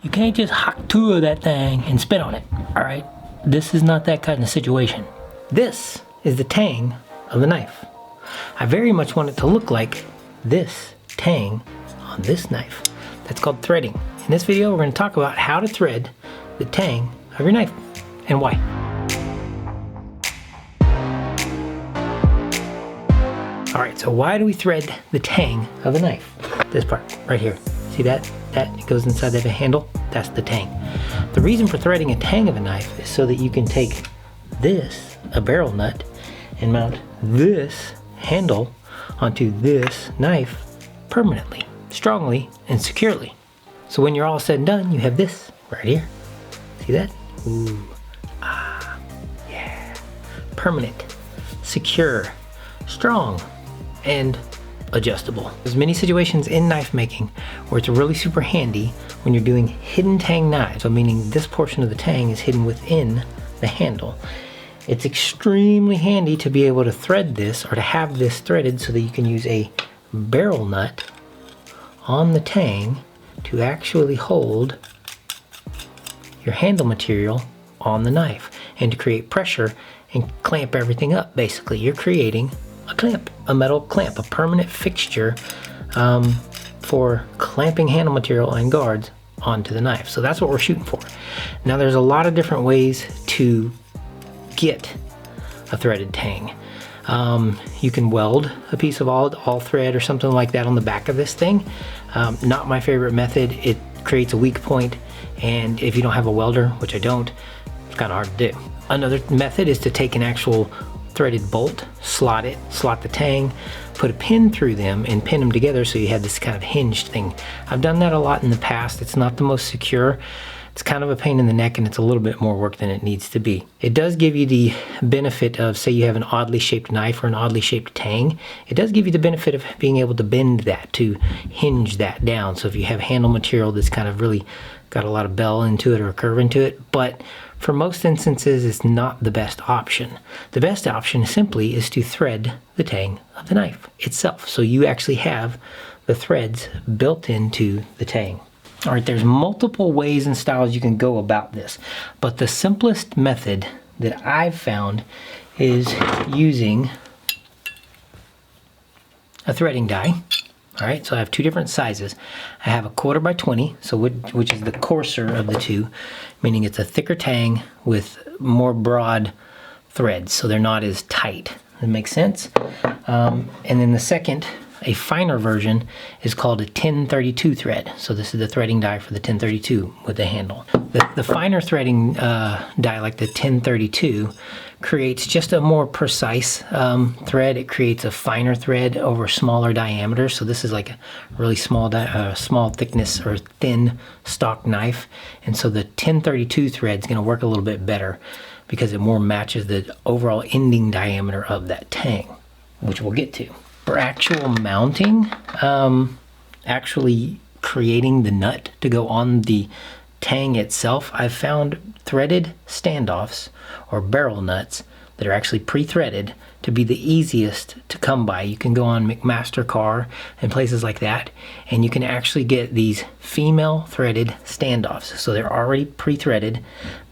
You can't just hack two of that thing and spit on it, all right? This is not that kind of situation. This is the tang of the knife. I very much want it to look like this tang on this knife. That's called threading. In this video, we're going to talk about how to thread the tang of your knife and why. All right, so why do we thread the tang of a knife? This part right here. See that? That goes inside that handle. That's the tang. The reason for threading a tang of a knife is so that you can take this, a barrel nut, and mount this handle onto this knife permanently, strongly, and securely. So when you're all said and done, you have this right here. See that? Ooh, ah, yeah. Permanent, secure, strong, and adjustable. There's many situations in knife making where it's really super handy when you're doing hidden tang knives, so meaning this portion of the tang is hidden within the handle. It's extremely handy to be able to thread this or to have this threaded so that you can use a barrel nut on the tang to actually hold your handle material on the knife and to create pressure and clamp everything up. Basically, you're creating a clamp, a metal clamp, a permanent fixture for clamping handle material and guards onto the knife. So that's what we're shooting for. Now there's a lot of different ways to get a threaded tang. You can weld a piece of all thread or something like that on the back of this thing. Not my favorite method. It creates a weak point, and if you don't have a welder, which I don't, it's kind of hard to do. Another method is to take an actual threaded bolt, slot the tang, put a pin through them and pin them together so you have this kind of hinged thing. I've done that a lot in the past. It's not the most secure. It's kind of a pain in the neck and it's a little bit more work than it needs to be. It does give you the benefit of, say you have an oddly shaped knife or an oddly shaped tang, it does give you the benefit of being able to bend that, to hinge that down. So if you have handle material that's kind of really got a lot of bell into it or a curve into it, but for most instances, it's not the best option. The best option simply is to thread the tang of the knife itself. So you actually have the threads built into the tang. All right, there's multiple ways and styles you can go about this, but the simplest method that I've found is using a threading die. All right, so I have two different sizes. I have a 1/4 by 20, so which is the coarser of the two, meaning it's a thicker tang with more broad threads, so they're not as tight. That makes sense? And then the second, a finer version, is called a 1032 thread. So this is the threading die for the 1032 with the handle. The finer threading die, like the 1032, creates just a more precise thread. It creates a finer thread over smaller diameter. So this is like a really small thickness or thin stock knife. And so the 1032 thread is going to work a little bit better because it more matches the overall ending diameter of that tang, which we'll get to. For actual mounting, actually creating the nut to go on the tang itself, I've found threaded standoffs or barrel nuts that are actually pre-threaded to be the easiest to come by. You can go on McMaster-Carr and places like that, and you can actually get these female threaded standoffs. So they're already pre-threaded.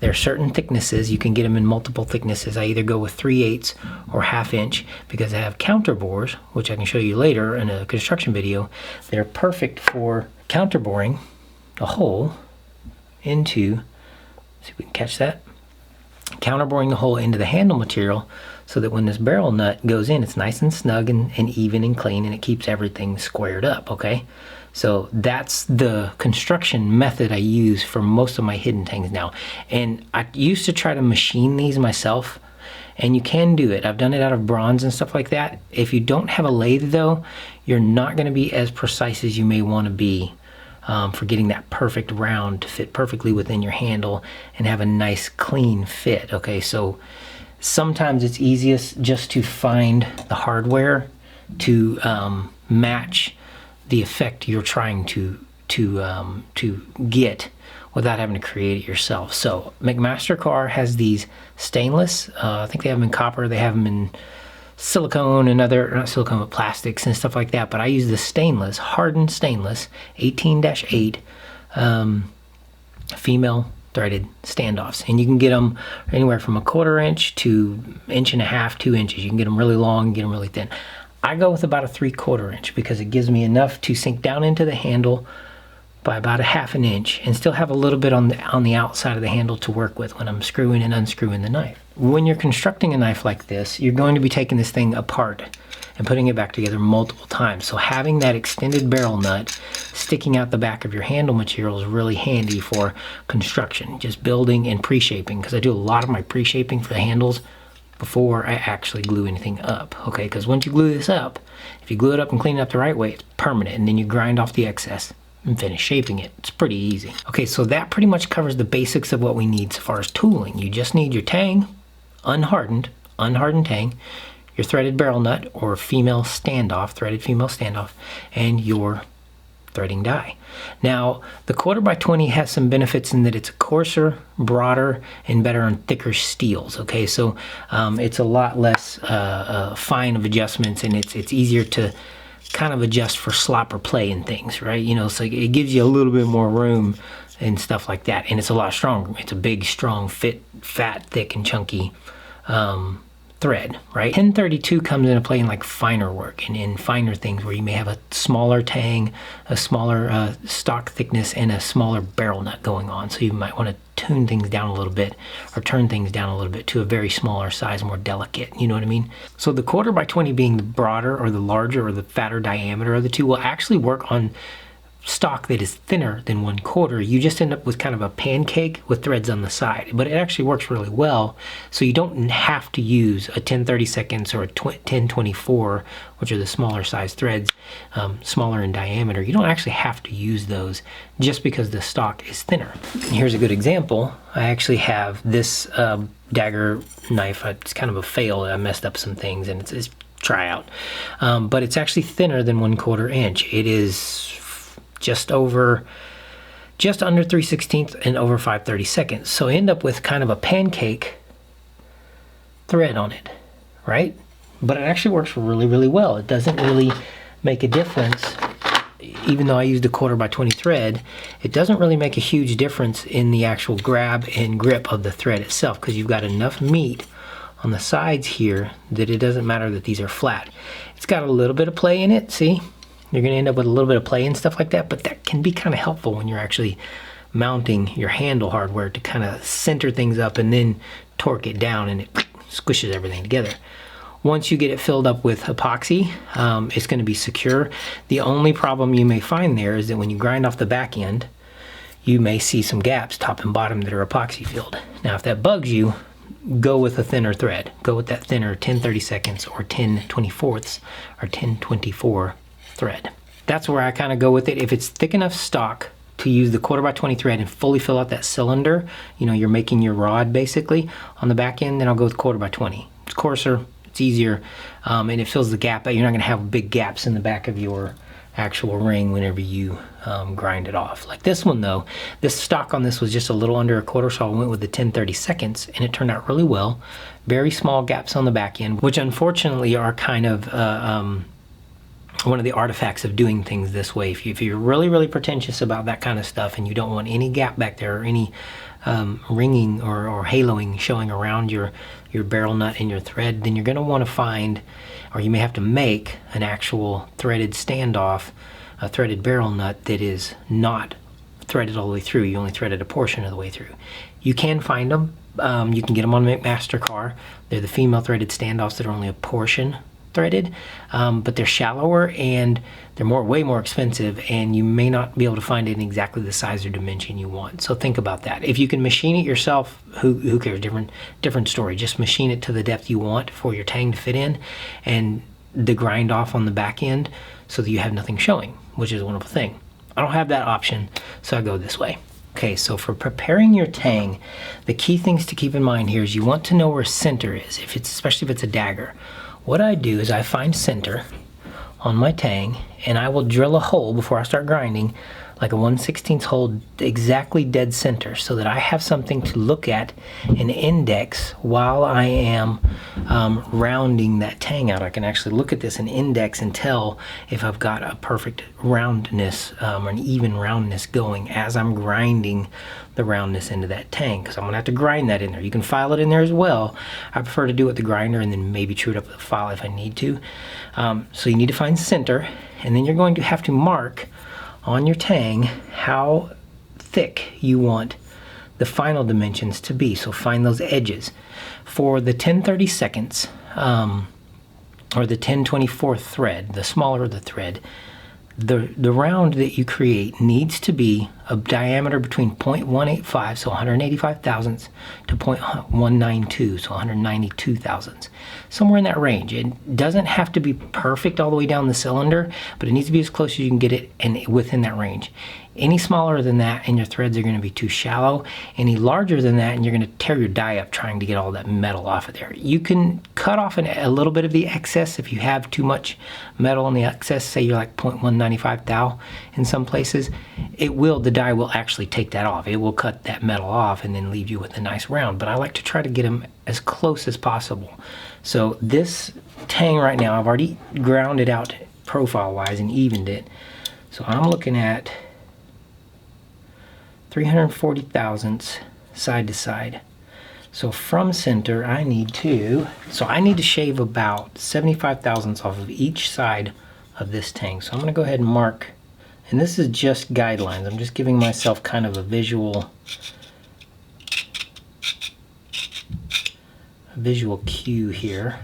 There are certain thicknesses. You can get them in multiple thicknesses. I either go with 3/8 or 1/2 inch because I have counterbores, which I can show you later in a construction video. They're perfect for counterboring a hole into, see if we can catch that, counterboring the hole into the handle material so that when this barrel nut goes in, it's nice and snug and even and clean, and it keeps everything squared up, okay? So that's the construction method I use for most of my hidden tangs now. And I used to try to machine these myself, and you can do it. I've done it out of bronze and stuff like that. If you don't have a lathe though, you're not gonna be as precise as you may wanna be for getting that perfect round to fit perfectly within your handle and have a nice clean fit. Okay, so sometimes it's easiest just to find the hardware to match the effect you're trying to get without having to create it yourself. So McMaster-Carr has these stainless, I think they have them in copper, they have them in silicone and other, not silicone, but plastics and stuff like that. But I use the stainless, hardened stainless, 18-8 female threaded standoffs, and you can get them anywhere from 1/4 inch to 1.5 inches, 2 inches. You can get them really long, get them really thin. I go with about a 3/4 inch because it gives me enough to sink down into the handle by about 1/2 inch and still have a little bit on the outside of the handle to work with when I'm screwing and unscrewing the knife. When you're constructing a knife like this, you're going to be taking this thing apart and putting it back together multiple times. So having that extended barrel nut sticking out the back of your handle material is really handy for construction, just building and pre-shaping, because I do a lot of my pre-shaping for the handles before I actually glue anything up, okay? Because once you glue this up, if you glue it up and clean it up the right way, it's permanent, and then you grind off the excess and finish shaping it. It's pretty easy. Okay, so that pretty much covers the basics of what we need as far as tooling. You just need your tang, unhardened tang, your threaded barrel nut or female standoff, threaded female standoff, and your threading die. Now, the 1/4x20 has some benefits in that it's coarser, broader, and better on thicker steels. Okay, so it's a lot less fine of adjustments, and it's easier to kind of adjust for slop or play and things, right? You know, so it gives you a little bit more room and stuff like that, and it's a lot stronger. It's a big, strong, fat, thick, and chunky thread, right? 1032 comes into play in like finer work and in finer things where you may have a smaller tang, a smaller stock thickness, and a smaller barrel nut going on. So you might want to tune things down a little bit or turn things down a little bit to a very smaller size, more delicate, you know what I mean? So the 1/4x20 being the broader or the larger or the fatter diameter of the two will actually work on stock that is thinner than 1/4. You just end up with kind of a pancake with threads on the side, but it actually works really well. So you don't have to use a 10/32 or a 10/24, which are the smaller size threads, smaller in diameter. You don't actually have to use those just because the stock is thinner. And here's a good example. I actually have this dagger knife. It's kind of a fail. I messed up some things, and it's try out, but it's actually thinner than 1/4 inch. It is just under 3/16 and over 5/32. So I end up with kind of a pancake thread on it, right? But it actually works really, really well. It doesn't really make a difference. Even though I used a 1/4x20 thread, it doesn't really make a huge difference in the actual grab and grip of the thread itself, because you've got enough meat on the sides here that it doesn't matter that these are flat. It's got a little bit of play in it, see? You're going to end up with a little bit of play and stuff like that, but that can be kind of helpful when you're actually mounting your handle hardware to kind of center things up and then torque it down, and it squishes everything together. Once you get it filled up with epoxy, it's going to be secure. The only problem you may find there is that when you grind off the back end, you may see some gaps top and bottom that are epoxy filled. Now, if that bugs you, go with a thinner thread. Go with that thinner 10/32 or 10/24 or 10/24 thread. That's where I kind of go with it. If it's thick enough stock to use the 1/4x20 thread and fully fill out that cylinder, you know, you're making your rod basically on the back end, then I'll go with 1/4x20. It's coarser, it's easier, and it fills the gap. You're not going to have big gaps in the back of your actual ring whenever you grind it off. Like this one though, this stock on this was just a little under 1/4, so I went with the 10/32, and it turned out really well. Very small gaps on the back end, which unfortunately are kind of one of the artifacts of doing things this way. If you're really, really pretentious about that kind of stuff and you don't want any gap back there or any ringing or haloing showing around your barrel nut and your thread, then you're going to want to find, or you may have to make, an actual threaded standoff, a threaded barrel nut that is not threaded all the way through. You only threaded a portion of the way through. You can find them. You can get them on McMaster-Carr. They're the female threaded standoffs that are only a portion threaded, but they're shallower and they're way more expensive, and you may not be able to find it in exactly the size or dimension you want. So think about that. If you can machine it yourself, who cares? Different story. Just machine it to the depth you want for your tang to fit in, and the grind off on the back end so that you have nothing showing, which is a wonderful thing. I don't have that option, so I go this way. Okay, so for preparing your tang, the key things to keep in mind here is you want to know where center is, especially if it's a dagger. What I do is I find center on my tang, and I will drill a hole before I start grinding, like a 1/16 hole exactly dead center, so that I have something to look at and index while I am rounding that tang out. I can actually look at this and index and tell if I've got a perfect roundness or an even roundness going as I'm grinding the roundness into that tang, because I'm gonna have to grind that in there. You can file it in there as well. I prefer to do it with the grinder and then maybe chew it up with a file if I need to. So you need to find center, and then you're going to have to mark on your tang how thick you want the final dimensions to be. So find those edges. For the 10/32, or the 10/24 thread, the smaller the thread, the round that you create needs to be a diameter between 0.185, so 185 thousandths, to 0.192, so 192 thousandths. Somewhere in that range. It doesn't have to be perfect all the way down the cylinder, but it needs to be as close as you can get it and within that range. Any smaller than that and your threads are going to be too shallow. Any larger than that and you're going to tear your die up trying to get all that metal off of there. You can cut off a little bit of the excess if you have too much metal in the excess. Say you're like 0.195 thou in some places. The die will actually take that off. It will cut that metal off and then leave you with a nice round. But I like to try to get them as close as possible. So this tang right now, I've already ground it out profile wise and evened it. So I'm looking at 340 thousandths side to side. So from center I need to shave about 75 thousandths off of each side of this tang. So I'm going to go ahead and mark, and this is just guidelines. I'm just giving myself kind of a visual cue here.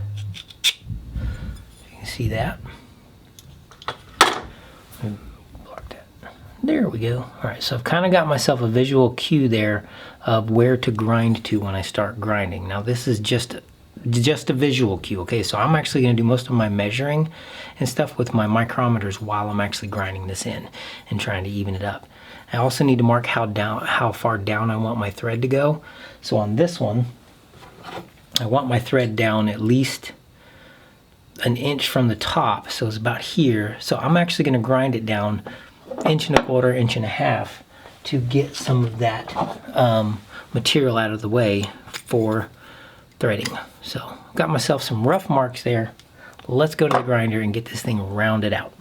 You can see that. There we go. All right, so I've kind of got myself a visual cue there of where to grind to when I start grinding. Now this is just a visual cue, okay? So I'm actually going to do most of my measuring and stuff with my micrometers while I'm actually grinding this in and trying to even it up. I also need to mark how far down I want my thread to go. So on this one, I want my thread down at least an inch from the top, so it's about here. So I'm actually going to grind it down 1.25 inches, 1.5 inches to get some of that material out of the way for threading. So got myself some rough marks there. Let's go to the grinder and get this thing rounded out.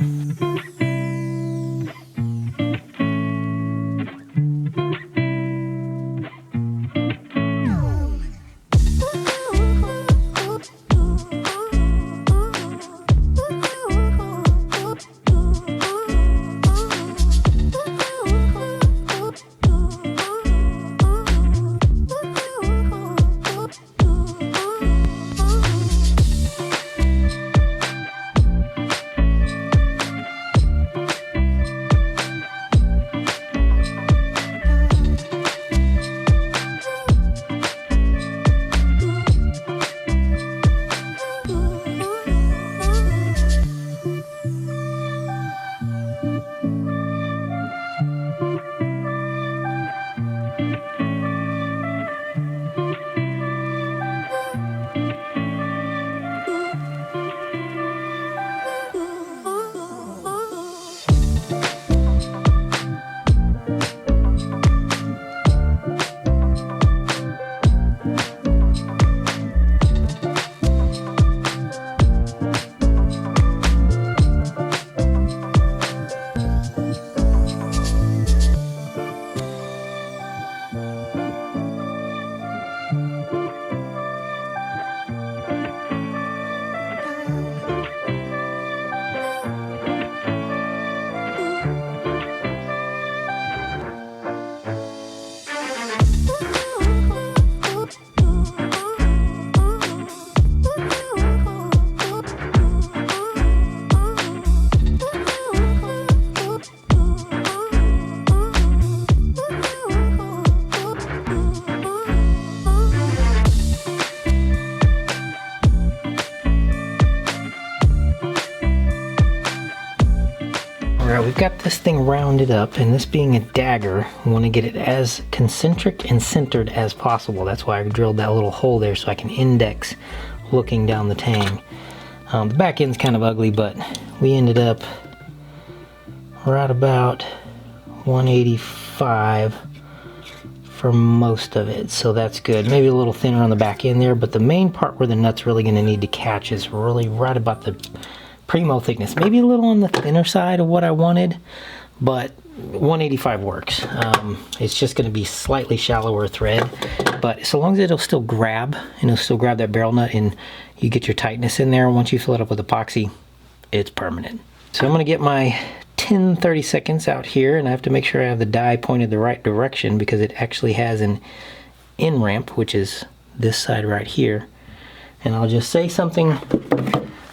Alright, we've got this thing rounded up, and this being a dagger, we want to get it as concentric and centered as possible. That's why I drilled that little hole there so I can index looking down the tang. The back end's kind of ugly, but we ended up right about 185 for most of it, so that's good. Maybe a little thinner on the back end there, but the main part where the nut's really going to need to catch is really right about the primo thickness. Maybe a little on the thinner side of what I wanted, but 185 works. It's just going to be slightly shallower thread, but so long as it'll still grab, and it'll still grab that barrel nut, and you get your tightness in there, once you fill it up with epoxy, it's permanent. So I'm going to get my 10/32 out here, and I have to make sure I have the die pointed the right direction because it actually has an in ramp, which is this side right here. And I'll just say something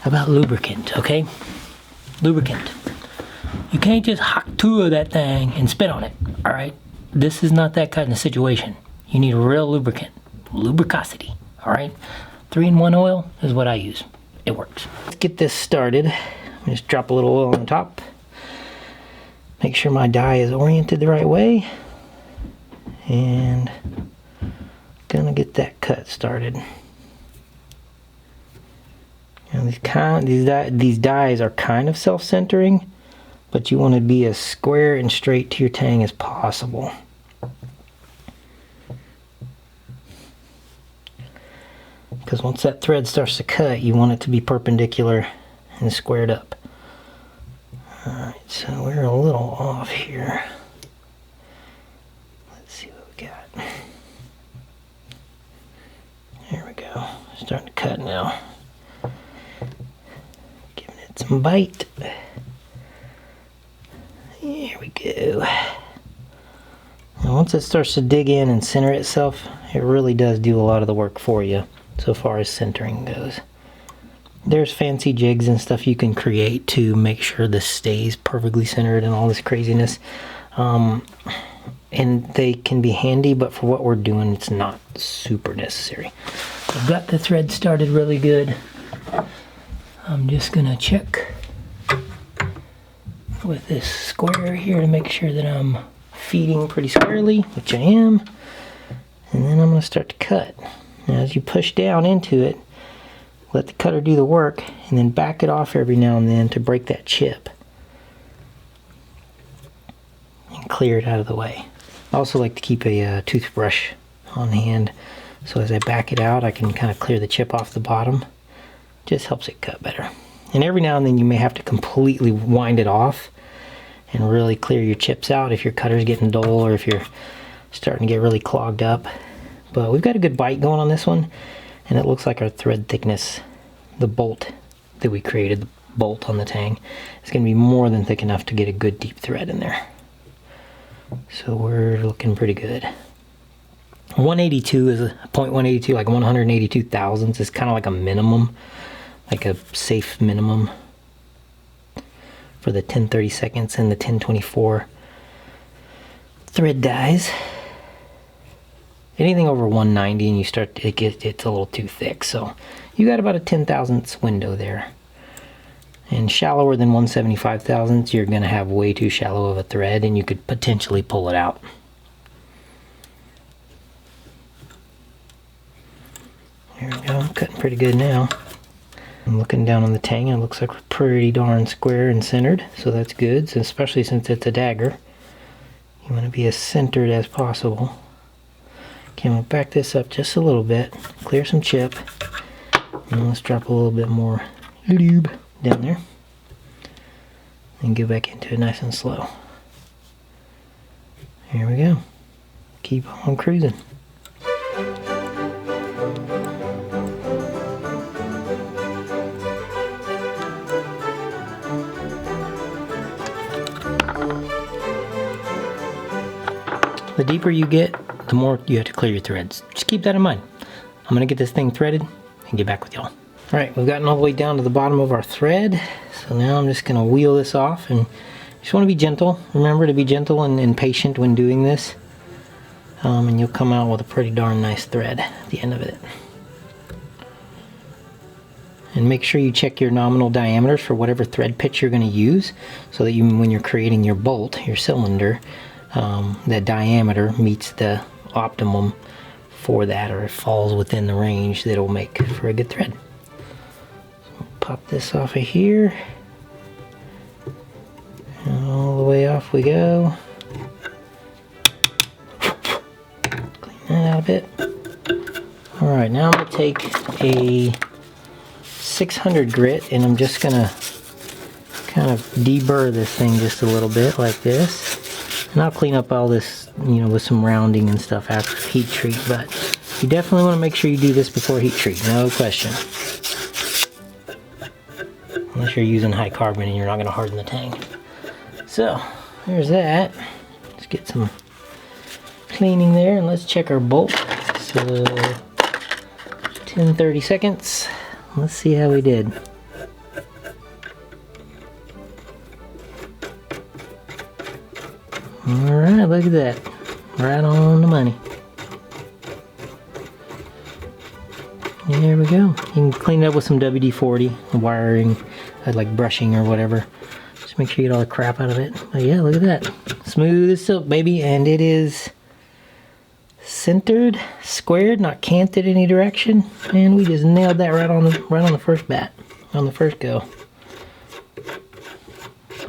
about lubricant, okay? Lubricant. You can't just hot tour that thing and spit on it, all right? This is not that kind of situation. You need real lubricant, lubricosity, all right? 3-in-1 oil is what I use. It works. Let's get this started. Just drop a little oil on top. Make sure my die is oriented the right way. And gonna get that cut started. And these dies are kind of self-centering, but you want to be as square and straight to your tang as possible. Because once that thread starts to cut, you want it to be perpendicular and squared up. Alright, so we're a little off here. Let's see what we got. There we go. Starting to cut now. Giving it some bite. Here we go. And once it starts to dig in and center itself, it really does do a lot of the work for you so far as centering goes. There's fancy jigs and stuff you can create to make sure this stays perfectly centered and all this craziness. And they can be handy, but for what we're doing, it's not super necessary. I've got the thread started really good. I'm just gonna check with this square here to make sure that I'm feeding pretty squarely, which I am. And then I'm gonna start to cut. Now as you push down into it, let the cutter do the work, and then back it off every now and then to break that chip. And clear it out of the way. I also like to keep a toothbrush on hand, so as I back it out, I can kind of clear the chip off the bottom. Just helps it cut better. And every now and then you may have to completely wind it off and really clear your chips out if your cutter's getting dull or if you're starting to get really clogged up. But we've got a good bite going on this one. And it looks like our thread thickness, the bolt that we created, the bolt on the tang, is going to be more than thick enough to get a good deep thread in there. So we're looking pretty good. 182 is a 0.182, like 182 thousandths is kind of like a minimum, like a safe minimum for the 10/32 and the 10/24 thread dies. Anything over 190 and you start, it's a little too thick, so you got about a 10 thousandths window there. And shallower than 175 thousandths, you're going to have way too shallow of a thread and you could potentially pull it out. There we go, cutting pretty good now. I'm looking down on the tang and it looks like we're pretty darn square and centered, so that's good, so especially since it's a dagger. You want to be as centered as possible. Okay, I'm going to back this up just a little bit, clear some chip, and let's drop a little bit more lube down there, and go back into it nice and slow. Here we go. Keep on cruising. The deeper you get, the more you have to clear your threads. Just keep that in mind. I'm gonna get this thing threaded and get back with y'all. All right, we've gotten all the way down to the bottom of our thread. So now I'm just gonna wheel this off, and you just wanna be gentle. Remember to be gentle and patient when doing this. And you'll come out with a pretty darn nice thread at the end of it. And make sure you check your nominal diameters for whatever thread pitch you're gonna use, so that when you're creating your bolt, your cylinder, that diameter meets the optimum for that, or it falls within the range that will make for a good thread. So pop this off of here, and all the way off we go. of it. All right, now I'm gonna take a 600 grit and I'm just gonna kind of deburr this thing just a little bit like this. And I'll clean up all this, you know, with some rounding and stuff after heat treat, but you definitely want to make sure you do this before heat treat, no question. Unless you're using high carbon and you're not gonna harden the tang. So, there's that. Let's get some cleaning there and let's check our bolt. So, 10-30 seconds. Let's see how we did. Alright, look at that. Right on the money. There we go. You can clean it up with some WD-40, wiring, like brushing or whatever. Just make sure you get all the crap out of it. But yeah, look at that. Smooth as silk, baby. And it is centered, squared, not canted any direction, and we just nailed that right on the first bat, on the first go.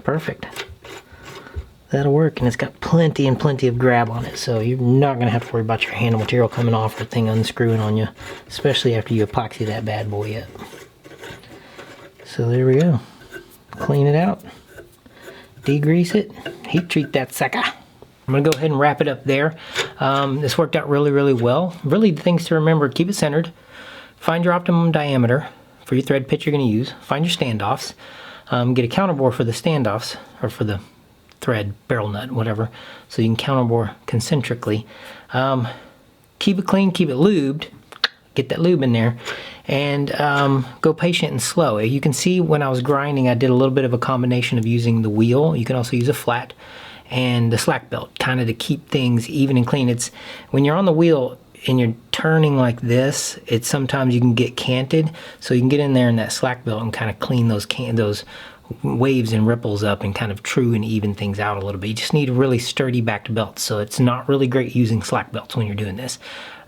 Perfect. That'll work, and it's got plenty and plenty of grab on it, so you're not gonna have to worry about your handle material coming off or thing unscrewing on you, especially after you epoxy that bad boy up. So there we go. Clean it out, degrease it, heat treat that sucker. I'm gonna go ahead and wrap it up there. This worked out really, really well. Really, the things to remember: keep it centered, find your optimum diameter for your thread pitch you're gonna use, find your standoffs, get a counterbore for the standoffs, or for the thread, barrel nut, whatever, so you can counterbore concentrically. Keep it clean, keep it lubed, get that lube in there, and go patient and slow. You can see when I was grinding, I did a little bit of a combination of using the wheel. You can also use a flat, and the slack belt, kind of to keep things even and clean. It's when you're on the wheel and you're turning like this, it's sometimes you can get canted, so you can get in there in that slack belt and kind of clean those waves and ripples up and kind of true and even things out a little bit. You just need a really sturdy backed belt, so it's not really great using slack belts when you're doing this.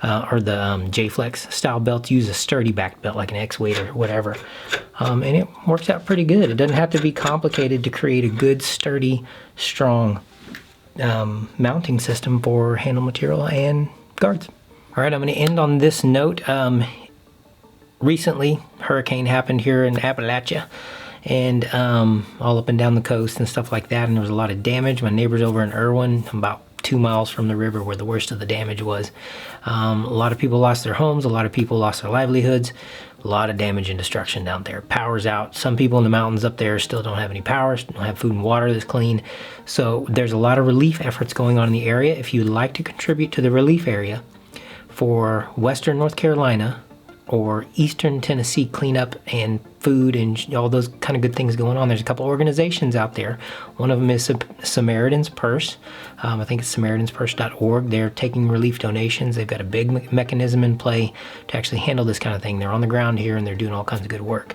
Or the J-Flex style belts use a sturdy backed belt like an X-Weight or whatever. And it works out pretty good. It doesn't have to be complicated to create a good, sturdy, strong mounting system for handle material and guards. All right, I'm going to end on this note. Recently, hurricane happened here in Appalachia, and all up and down the coast and stuff like that, and there was a lot of damage. My neighbor's over in Irwin, about 2 miles from the river where the worst of the damage was. A lot of people lost their homes, a lot of people lost their livelihoods, a lot of damage and destruction down there. Power's out. Some people in the mountains up there still don't have any power, don't have food and water that's clean. So there's a lot of relief efforts going on in the area. If you'd like to contribute to the relief area for Western North Carolina or Eastern Tennessee cleanup and food and all those kind of good things going on, there's a couple organizations out there. One of them is Samaritan's Purse. I think it's SamaritansPurse.org. They're taking relief donations. They've got a big mechanism in play to actually handle this kind of thing. They're on the ground here and they're doing all kinds of good work.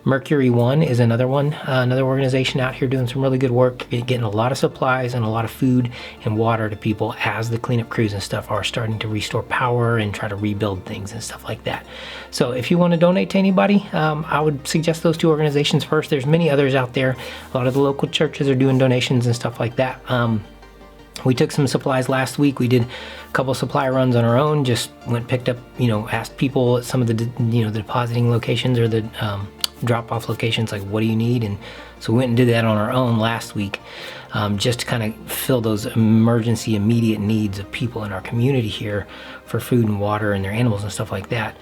Mercury One is another one, another organization out here doing some really good work, getting a lot of supplies and a lot of food and water to people as the cleanup crews and stuff are starting to restore power and try to rebuild things and stuff like that. So if you want to donate to anybody, I would suggest those two organizations first. There's many others out there. A lot of the local churches are doing donations and stuff like that. We took some supplies last week. We did a couple supply runs on our own, just went, picked up, asked people at some of the, the depositing locations or the drop-off locations, like, what do you need? And so we went and did that on our own last week, just to kind of fill those emergency immediate needs of people in our community here for food and water and their animals and stuff like that.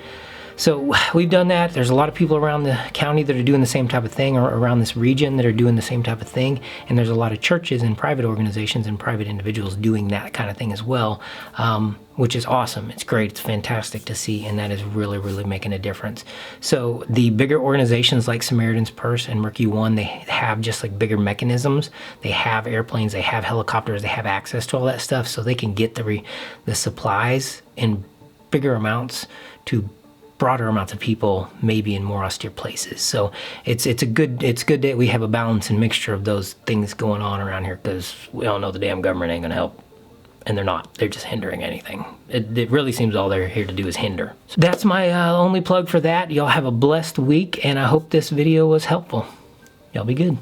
So we've done that. There's a lot of people around the county that are doing the same type of thing, or around this region that are doing the same type of thing. And there's a lot of churches and private organizations and private individuals doing that kind of thing as well, which is awesome. It's great. It's fantastic to see. And that is really, really making a difference. So the bigger organizations like Samaritan's Purse and Mercury One, they have just like bigger mechanisms. They have airplanes, they have helicopters, they have access to all that stuff. So they can get the supplies in bigger amounts to broader amounts of people, maybe in more austere places. So it's good that we have a balance and mixture of those things going on around here, because we all know the damn government ain't gonna help, and they're not. They're just hindering anything. It really seems all they're here to do is hinder. So that's my only plug for that. Y'all have a blessed week, and I hope this video was helpful. Y'all be good.